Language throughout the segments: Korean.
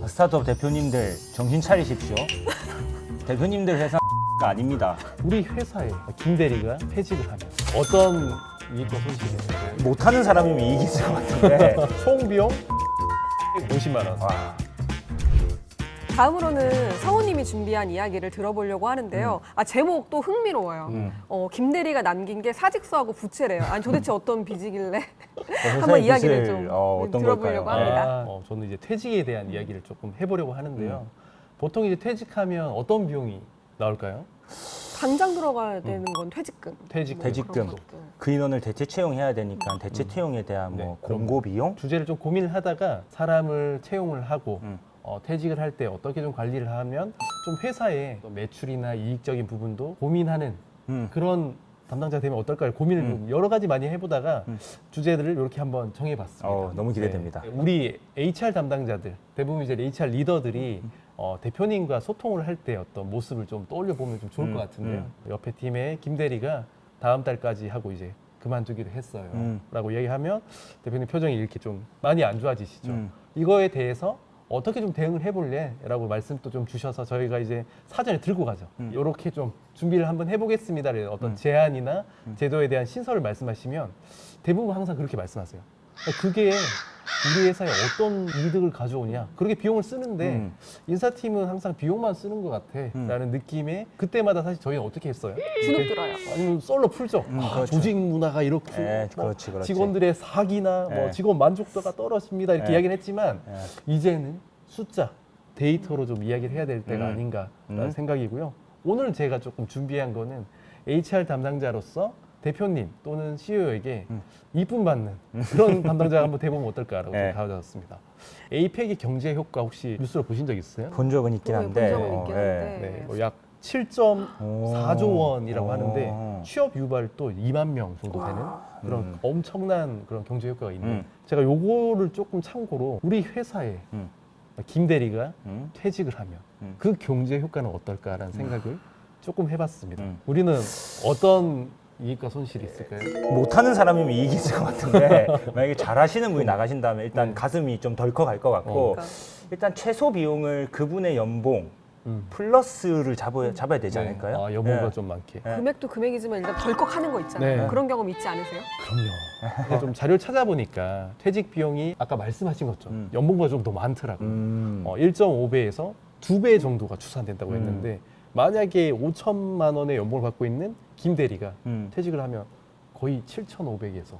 스타트업 대표님들 정신 차리십시오. 대표님들 회사 아닙니다. 우리 회사에 김 대리가 퇴직을 하면 어떤 이익과 손실이 있을까요? 못하는 사람이면 이익이 있을 것 같은데. 총 비용 50만 원. 와. 다음으로는 성우님이 준비한 이야기를 들어보려고 하는데요. 제목도 흥미로워요. 김대리가 남긴 게 사직서하고 부채래요. 아니 도대체 어떤 빚이길래 한번 이야기를 좀 어떤 들어보려고 걸까요? 합니다. 저는 이제 퇴직에 대한 이야기를 조금 해보려고 하는데요. 보통 이제 퇴직하면 어떤 비용이 나올까요? 당장 들어가야 되는 건 퇴직금. 퇴직금. 그런 것들. 그 인원을 대체 채용해야 되니까 대체 채용에 대한 네, 뭐 그럼. 공고 비용? 주제를 좀 고민을 하다가 사람을 채용을 하고 음. 퇴직을 할 때 어떻게 좀 관리를 하면 좀 회사의 매출이나 이익적인 부분도 고민하는 그런 담당자 되면 어떨까요? 고민을 좀 여러 가지 많이 해보다가 주제들을 이렇게 한번 정해봤습니다. 너무 기대됩니다. 네. 우리 HR 담당자들, 대부분 이제 HR 리더들이 대표님과 소통을 할 때 어떤 모습을 좀 떠올려 보면 좀 좋을 것 같은데요. 옆에 팀의 김 대리가 다음 달까지 하고 이제 그만두기로 했어요. 라고 이야기하면 대표님 표정이 이렇게 좀 많이 안 좋아지시죠. 이거에 대해서 어떻게 좀 대응을 해볼래? 라고 말씀도 좀 주셔서 저희가 이제 사전에 들고 가죠. 이렇게 좀 준비를 한번 해보겠습니다. 어떤 제안이나 제도에 대한 신설을 말씀하시면 대부분 항상 그렇게 말씀하세요. 그게 우리 회사에 어떤 이득을 가져오냐. 그렇게 비용을 쓰는데 인사팀은 항상 비용만 쓰는 것 같아. 라는 느낌에 그때마다 사실 저희는 어떻게 했어요? 주눅 들어요. 아니면 썰로 풀죠. 그렇죠. 조직 문화가 이렇고 그렇지. 직원들의 사기나 직원 만족도가 떨어집니다. 이렇게 이야기는 했지만 이제는 숫자, 데이터로 좀 이야기를 해야 될 때가 아닌가라는 생각이고요. 오늘 제가 조금 준비한 거는 HR 담당자로서 대표님 또는 CEO에게 이쁨 받는 그런 담당자가 한번 돼보면 어떨까라고 좀 가져왔습니다. 에이펙의 경제 효과 혹시 뉴스로 보신 적 있어요? 본 적은 있긴 한데. 본 적은 있긴 한데. 약 7.4조 원이라고 하는데 취업 유발도 2만 명 정도 되는 그런 엄청난 그런 경제 효과가 있는데 제가 요거를 조금 참고로 우리 회사에 김 대리가 퇴직을 하면 그 경제 효과는 어떨까라는 생각을 조금 해봤습니다. 우리는 어떤 이익과 손실이 있을까요? 못하는 사람이면 이익이 있을 것 같은데 만약에 잘하시는 분이 나가신다면 일단 가슴이 좀 덜컥할 것 같고 그러니까. 일단 최소 비용을 그분의 연봉 플러스를 잡아야 되지 않을까요? 연봉가 네. 좀 많게. 금액도 금액이지만 일단 덜컥하는 거 있잖아요. 네. 그런 경험 있지 않으세요? 그럼요. 근데 좀 자료를 찾아보니까 퇴직 비용이 아까 말씀하신 것처럼 연봉보다 좀 더 많더라고요. 1.5배에서 2배 정도가 추산된다고 했는데 만약에 5천만 원의 연봉을 받고 있는 김 대리가 퇴직을 하면 거의 7,500에서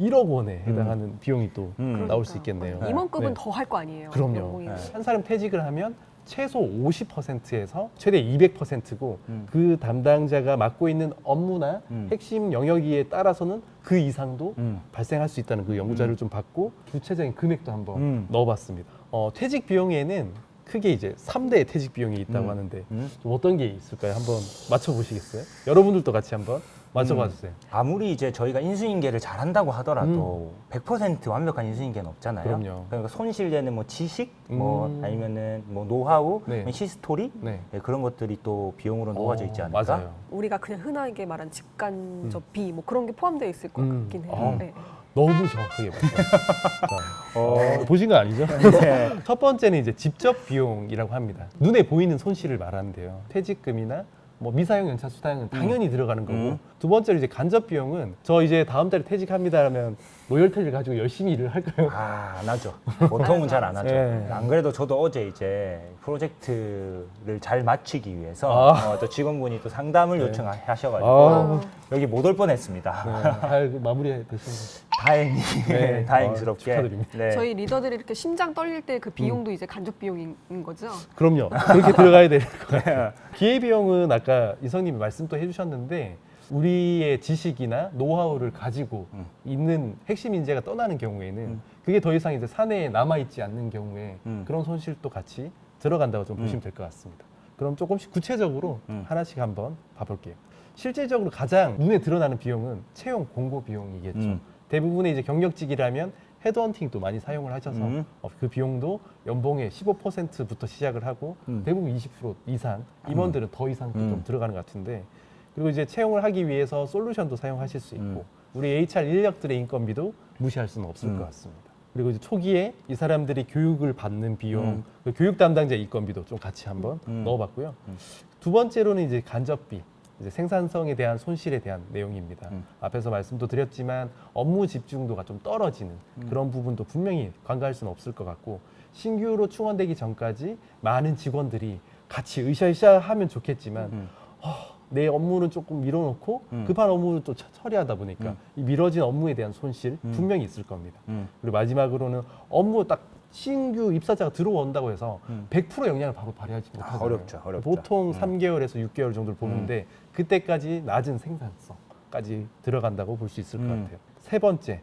1억 원에 해당하는 비용이 또 나올 수 있겠네요. 임원급은 네. 더 할 거 아니에요. 그럼요. 연봉이. 한 사람 퇴직을 하면 최소 50%에서 최대 200%고 그 담당자가 맡고 있는 업무나 핵심 영역에 따라서는 그 이상도 발생할 수 있다는 그 연구 자료를 좀 받고 구체적인 금액도 한번 넣어봤습니다. 퇴직 비용에는 크게 이제 3대 퇴직 비용이 있다고 하는데 좀 어떤 게 있을까요? 한번 맞춰보시겠어요? 여러분들도 같이 한번 맞춰봐 주세요. 아무리 이제 저희가 인수인계를 잘한다고 하더라도 100% 완벽한 인수인계는 없잖아요. 그럼요. 그러니까 손실되는 뭐 지식, 뭐 아니면은 뭐 노하우, 네. 히스토리 네. 그런 것들이 또 비용으로 녹아져 있지 않을까? 맞아요. 우리가 그냥 흔하게 말한 직간접비 뭐 그런 게 포함되어 있을 것 같긴 해요. 아. 네. 너무 정확하게 봤어요. 보신 거 아니죠? 네. 첫 번째는 이제 직접 비용이라고 합니다. 눈에 보이는 손실을 말하는데요. 퇴직금이나 뭐 미사용 연차 수당은 당연히 들어가는 거고 두 번째로 이제 간접 비용은 저 이제 다음 달에 퇴직합니다 하면 로열티를 가지고 열심히 일을 할까요? 안 하죠. 보통은 잘 안 하죠. 네. 안 그래도 저도 어제 이제 프로젝트를 잘 마치기 위해서 또 직원분이 또 상담을 요청하셔가지고 아. 여기 못 올 뻔했습니다. 잘 마무리 되신 다행히 네. 다행스럽게. 축하드립니다. 네. 저희 리더들이 이렇게 심장 떨릴 때 그 비용도 이제 간접 비용인 거죠. 그럼요. 그렇게 들어가야 될 것 같아요. 기회비용은 아까 이성님이 말씀도 해주셨는데 우리의 지식이나 노하우를 가지고 있는 핵심 인재가 떠나는 경우에는 그게 더 이상 이제 사내에 남아있지 않는 경우에 그런 손실도 같이 들어간다고 좀 보시면 될 것 같습니다. 그럼 조금씩 구체적으로 하나씩 한번 봐볼게요. 실질적으로 가장 눈에 드러나는 비용은 채용 공고 비용이겠죠. 대부분의 이제 경력직이라면 헤드헌팅도 많이 사용을 하셔서 그 비용도 연봉의 15%부터 시작을 하고 대부분 20% 이상, 임원들은 더 이상 좀 들어가는 것 같은데 그리고 이제 채용을 하기 위해서 솔루션도 사용하실 수 있고 우리 HR 인력들의 인건비도 무시할 수는 없을 것 같습니다. 그리고 이제 초기에 이 사람들이 교육을 받는 비용, 그 교육 담당자 인건비도 좀 같이 한번 넣어봤고요. 두 번째로는 이제 간접비, 이제 생산성에 대한 손실에 대한 내용입니다. 앞에서 말씀도 드렸지만 업무 집중도가 좀 떨어지는 그런 부분도 분명히 간과할 수는 없을 것 같고, 신규로 충원되기 전까지 많은 직원들이 같이 으쌰으쌰 하면 좋겠지만 내 업무는 조금 밀어놓고 급한 업무를 또 처리하다 보니까 이 미뤄진 업무에 대한 손실 분명히 있을 겁니다. 그리고 마지막으로는 업무 딱 신규 입사자가 들어온다고 해서 100% 역량을 바로 발휘하지 못하잖아요. 어렵죠. 보통 3개월에서 6개월 정도를 보는데 그때까지 낮은 생산성까지 들어간다고 볼 수 있을 것 같아요. 세 번째,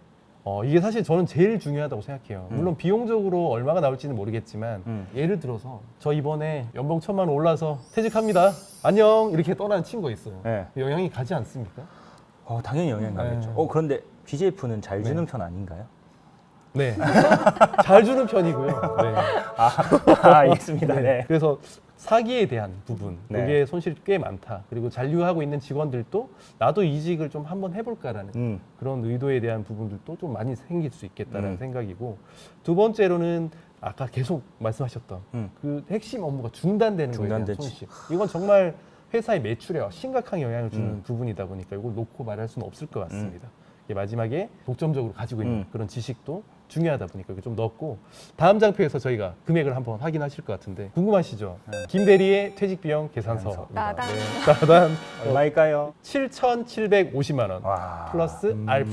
이게 사실 저는 제일 중요하다고 생각해요. 물론 비용적으로 얼마가 나올지는 모르겠지만 예를 들어서 저 이번에 연봉 1,000만 원 올라서 퇴직합니다. 안녕 이렇게 떠나는 친구가 있어요. 네. 영향이 가지 않습니까? 당연히 영향 가겠죠. 네. 그런데 BJF는 잘 주는 편 아닌가요? 네. 잘 주는 편이고요. 네. 알겠습니다. 네. 그래서 사기에 대한 부분, 네. 이게 손실이 꽤 많다. 그리고 잔류하고 있는 직원들도 나도 이직을 좀 한번 해볼까라는 그런 의도에 대한 부분들도 좀 많이 생길 수 있겠다는 생각이고, 두 번째로는 아까 계속 말씀하셨던 그 핵심 업무가 중단되는 거에 대한 중단되지. 손실. 이건 정말 회사의 매출에 심각한 영향을 주는 부분이다 보니까 이걸 놓고 말할 수는 없을 것 같습니다. 이게 마지막에 독점적으로 가지고 있는 그런 지식도 중요하다 보니까 이거 좀 넣었고, 다음 장표에서 저희가 금액을 한번 확인하실 것 같은데 궁금하시죠? 김 대리의 퇴직 비용 계산서. 따단. 네, 따단. 얼마일까요? 7,750만 원 와. 플러스 알파.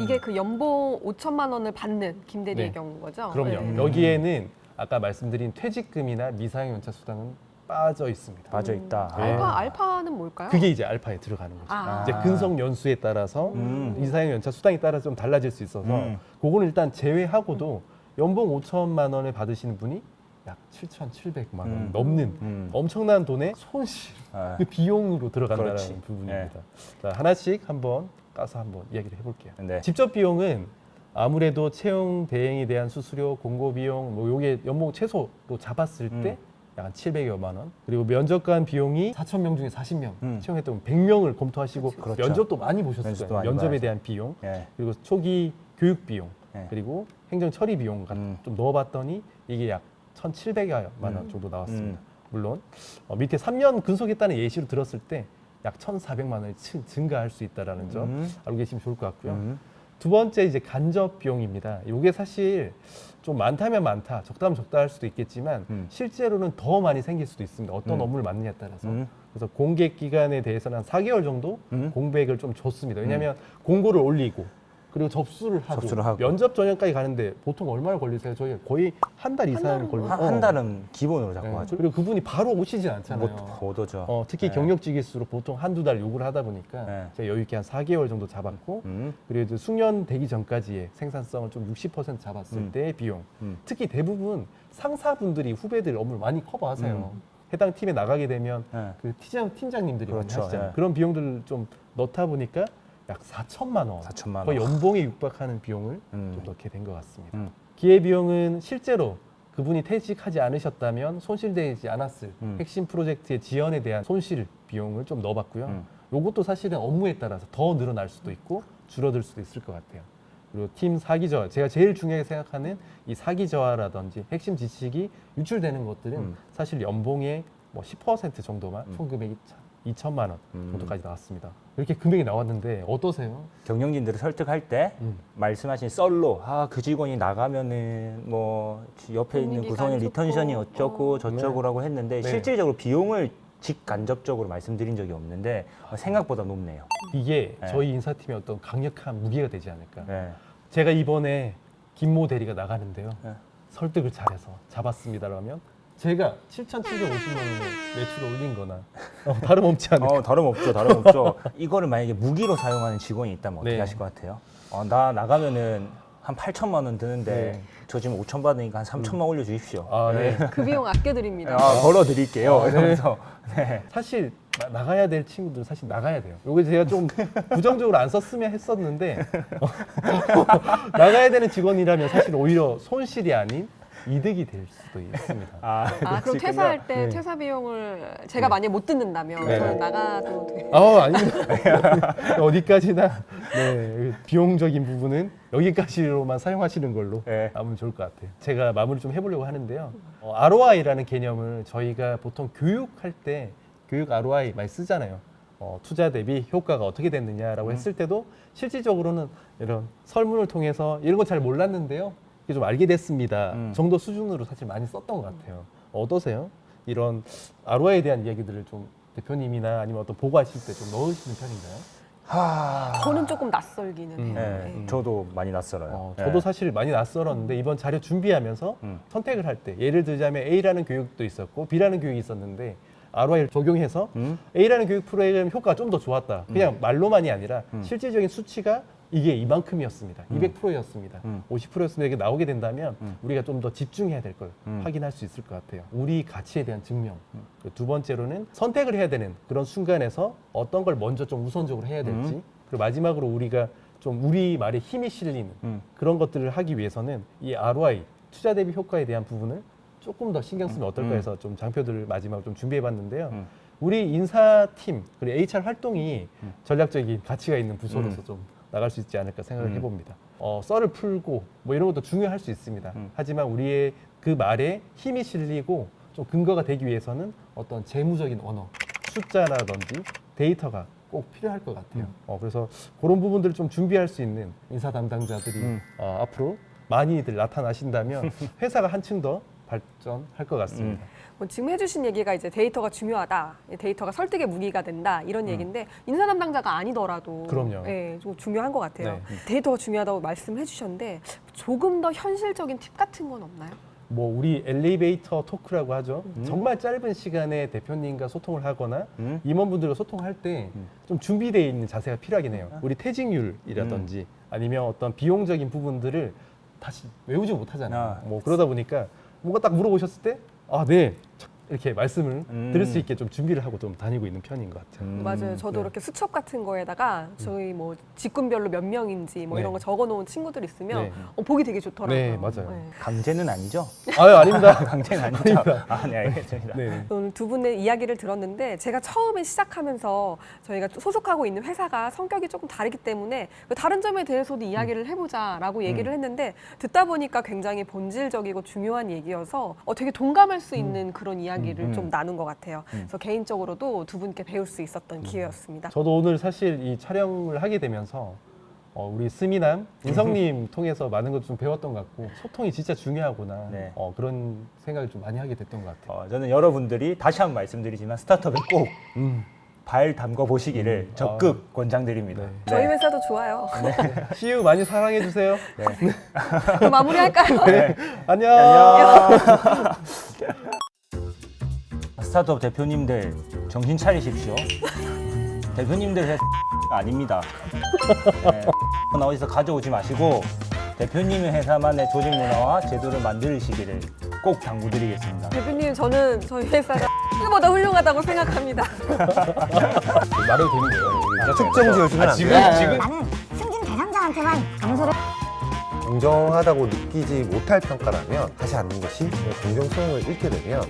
이게 그 연봉 5천만 원을 받는 김대리의 네. 경우인 거죠? 그럼요. 네. 여기에는 아까 말씀드린 퇴직금이나 미사용 연차 수당은 빠져 있습니다. 빠져 있다. 네. 알파는 뭘까요? 그게 이제 알파에 들어가는 거죠. 아. 이제 근속 연수에 따라서 이사용 연차 수당에 따라서 좀 달라질 수 있어서 그거는 일단 제외하고도 연봉 5천만 원을 받으시는 분이 약 7,700만 원 넘는 엄청난 돈의 손실, 아. 그 비용으로 들어간다는 그렇지. 부분입니다. 자, 하나씩 한번 까서 한번 이야기를 해볼게요. 네. 직접 비용은 아무래도 채용 대행에 대한 수수료, 공고 비용, 뭐 요게 연봉 최소로 잡았을 때 약 한 700여만 원. 그리고 면접관 비용이 4,000명 중에 40명 채용했던 100명을 검토하시고 그렇죠. 면접도 많이 보셨을 면접도 거예요. 많이 면접에 봐야죠. 대한 비용, 예. 그리고 초기 교육 비용, 예. 그리고 행정 처리 비용 같은 좀 넣어봤더니 이게 약 1,700여만 원 정도 나왔습니다. 물론 밑에 3년 근속했다는 예시로 들었을 때 약 1,400만 원이 증가할 수 있다라는 점 알고 계시면 좋을 것 같고요. 두 번째 이제 간접 비용입니다. 이게 사실 좀 많다면 많다, 적다면 적다 할 수도 있겠지만 실제로는 더 많이 생길 수도 있습니다. 어떤 업무를 맡느냐에 따라서. 그래서 공개 기간에 대해서는 한 4개월 정도 공백을 좀 줬습니다. 왜냐하면 공고를 올리고 그리고 접수를 하고 면접 전형까지 가는데 보통 얼마나 걸리세요? 저희 거의 한 달 이상 걸리고 한 달은 기본으로 잡고 하죠. 그리고 그분이 바로 오시진 않잖아요. 못 오죠. 특히 네. 경력직일수록 보통 한두 달 요구를 하다 보니까 네. 제가 여유 있게 한 4개월 정도 잡았고 그리고 이제 숙련 되기 전까지의 생산성을 좀 60% 잡았을 때의 비용. 특히 대부분 상사분들이 후배들 업무를 많이 커버하세요. 해당 팀에 나가게 되면 네. 그 팀장님들이 많이 그렇죠. 하시잖아요. 네. 그런 비용들을 좀 넣다 보니까 약 4천만 원, 4천만 원. 거의 연봉에 육박하는 비용을 좀 넣게 된 것 같습니다. 음. 기회비용은 실제로 그분이 퇴직하지 않으셨다면 손실되지 않았을 핵심 프로젝트의 지연에 대한 손실 비용을 좀 넣어봤고요. 이것도 사실은 업무에 따라서 더 늘어날 수도 있고 줄어들 수도 있을 것 같아요. 그리고 팀 사기 저하, 제가 제일 중요하게 생각하는 이 사기 저하라든지 핵심 지식이 유출되는 것들은 사실 연봉의 뭐 10% 정도만 총 금액이 2천만 원 정도까지 나왔습니다. 이렇게 금액이 나왔는데 어떠세요? 경영진들을 설득할 때 말씀하신 썰로 그 직원이 나가면은 뭐 옆에 있는 분위기가 구성의 안 좋고. 리턴션이 어쩌고 저쩌고라고 했는데 네. 실질적으로 비용을 직간접적으로 말씀드린 적이 없는데 생각보다 높네요. 이게 네. 저희 인사팀의 어떤 강력한 무기가 되지 않을까. 네. 제가 이번에 김모 대리가 나가는데요. 네. 설득을 잘해서 잡았습니다라면 제가 7,750만 원의 매출을 올린 거나 다름없지 않을까. 다름없죠. 이거를 만약에 무기로 사용하는 직원이 있다면 어떻게 네. 하실 것 같아요? 나 나가면은 한 8천만 원 드는데 네. 저 지금 5천 받으니까 한 3천만 올려주십시오. 네. 그 비용 아껴드립니다. 벌어드릴게요. 네. 이러면서 네. 사실 나가야 될 친구들은 사실 나가야 돼요. 요게 제가 좀 부정적으로 안 썼으면 했었는데 나가야 되는 직원이라면 사실 오히려 손실이 아닌 이득이 될 수도 있습니다. 아, 그럼 그렇군요. 퇴사할 때 네. 퇴사 비용을 제가 만약에 못 듣는다면 네. 저는 나가도 돼요? 아닙니다. 어디까지나 네, 비용적인 부분은 여기까지로만 사용하시는 걸로 네. 하면 좋을 것 같아요. 제가 마무리 좀 해보려고 하는데요. ROI라는 개념을 저희가 보통 교육할 때 교육 ROI 많이 쓰잖아요. 투자 대비 효과가 어떻게 됐느냐라고 했을 때도 실질적으로는 이런 설문을 통해서 이런 거 잘 몰랐는데요. 이게 좀 알게 됐습니다. 정도 수준으로 사실 많이 썼던 것 같아요. 어떠세요? 이런 ROI에 대한 이야기들을 좀 대표님이나 아니면 어떤 보고하실 때 좀 넣으시는 편인가요? 저는 조금 낯설기는 해요. 네, 네. 저도 많이 낯설어요. 저도 사실 많이 낯설었는데 이번 자료 준비하면서 선택을 할 때 예를 들자면 A라는 교육도 있었고 B라는 교육이 있었는데 ROI를 적용해서 A라는 교육 프로그램 효과가 좀 더 좋았다. 그냥 말로만이 아니라 실질적인 수치가 이게 이만큼이었습니다. 200%였습니다. 50%였습니다. 이게 나오게 된다면 우리가 좀 더 집중해야 될 걸 확인할 수 있을 것 같아요. 우리 가치에 대한 증명. 그리고 두 번째로는 선택을 해야 되는 그런 순간에서 어떤 걸 먼저 좀 우선적으로 해야 될지. 그리고 마지막으로 우리가 좀 우리 말에 힘이 실리는 그런 것들을 하기 위해서는 이 ROI, 투자 대비 효과에 대한 부분을 조금 더 신경 쓰면 어떨까 해서 좀 장표들을 마지막으로 좀 준비해봤는데요. 우리 인사팀 그리고 HR 활동이 전략적인 가치가 있는 부서로서 좀 나갈 수 있지 않을까 생각을 해봅니다. 썰을 풀고 뭐 이런 것도 중요할 수 있습니다. 하지만 우리의 그 말에 힘이 실리고 좀 근거가 되기 위해서는 어떤 재무적인 언어, 숫자라든지 데이터가 꼭 필요할 것 같아요. 그래서 그런 부분들을 좀 준비할 수 있는 인사 담당자들이 앞으로 많이들 나타나신다면 회사가 한층 더 발전할 것 같습니다. 뭐 지금 해주신 얘기가 이제 데이터가 중요하다, 데이터가 설득의 무기가 된다 이런 얘기인데 인사 담당자가 아니더라도 그럼요. 네, 좀 중요한 것 같아요. 네. 데이터가 중요하다고 말씀해주셨는데 조금 더 현실적인 팁 같은 건 없나요? 뭐 우리 엘리베이터 토크라고 하죠. 정말 짧은 시간에 대표님과 소통을 하거나 임원분들과 소통할 때 좀 준비되어 있는 자세가 필요하긴 해요. 우리 퇴직률이라든지 아니면 어떤 비용적인 부분들을 다시 외우지 못하잖아요. 뭐 그러다 보니까 뭔가 딱 물어보셨을 때 네. 이렇게 말씀을 드릴 수 있게 좀 준비를 하고 좀 다니고 있는 편인 것 같아요. 맞아요. 저도 네. 이렇게 수첩 같은 거에다가 저희 뭐 직군별로 몇 명인지 뭐 네. 이런 거 적어놓은 친구들 있으면 네. 보기 되게 좋더라고요. 네, 맞아요. 강제는 아니죠? 아닙니다. 강제는 아니죠? 네, 알겠습니다. 네. 오늘 두 분의 이야기를 들었는데 제가 처음에 시작하면서 저희가 소속하고 있는 회사가 성격이 조금 다르기 때문에 그 다른 점에 대해서도 이야기를 해보자라고 얘기를 했는데 듣다 보니까 굉장히 본질적이고 중요한 얘기여서 되게 동감할 수 있는 그런 이야기를 좀 나눈 것 같아요. 그래서 개인적으로도 두 분께 배울 수 있었던 기회였습니다. 저도 오늘 사실 이 촬영을 하게 되면서 우리 스미남, 인성님 통해서 많은 것 좀 배웠던 것 같고 소통이 진짜 중요하구나 네. 그런 생각을 좀 많이 하게 됐던 것 같아요. 저는 여러분들이 다시 한번 말씀드리지만 스타트업에 꼭 발 담궈 보시기를 적극 권장드립니다. 네. 저희 회사도 좋아요. CU 많이 사랑해 주세요. 그럼 마무리할까요? 네. 안녕. 스타트업 대표님들 정신 차리십시오. 대표님들 회사 아닙니다. 네. 어디서 가져오지 마시고 대표님의 회사만의 조직 문화와 제도를 만드시기를 꼭 당부드리겠습니다. 대표님, 저는 저희 회사가 보다 훌륭하다고 생각합니다. 말해도 되는 거예요? 특정 지어주면 안 지금 돼. 지금 나는 승진 대상자한테만 점수를 공정하다고 느끼지 못할 평가라면 하지 않는 것이 공정성을 잃게 되면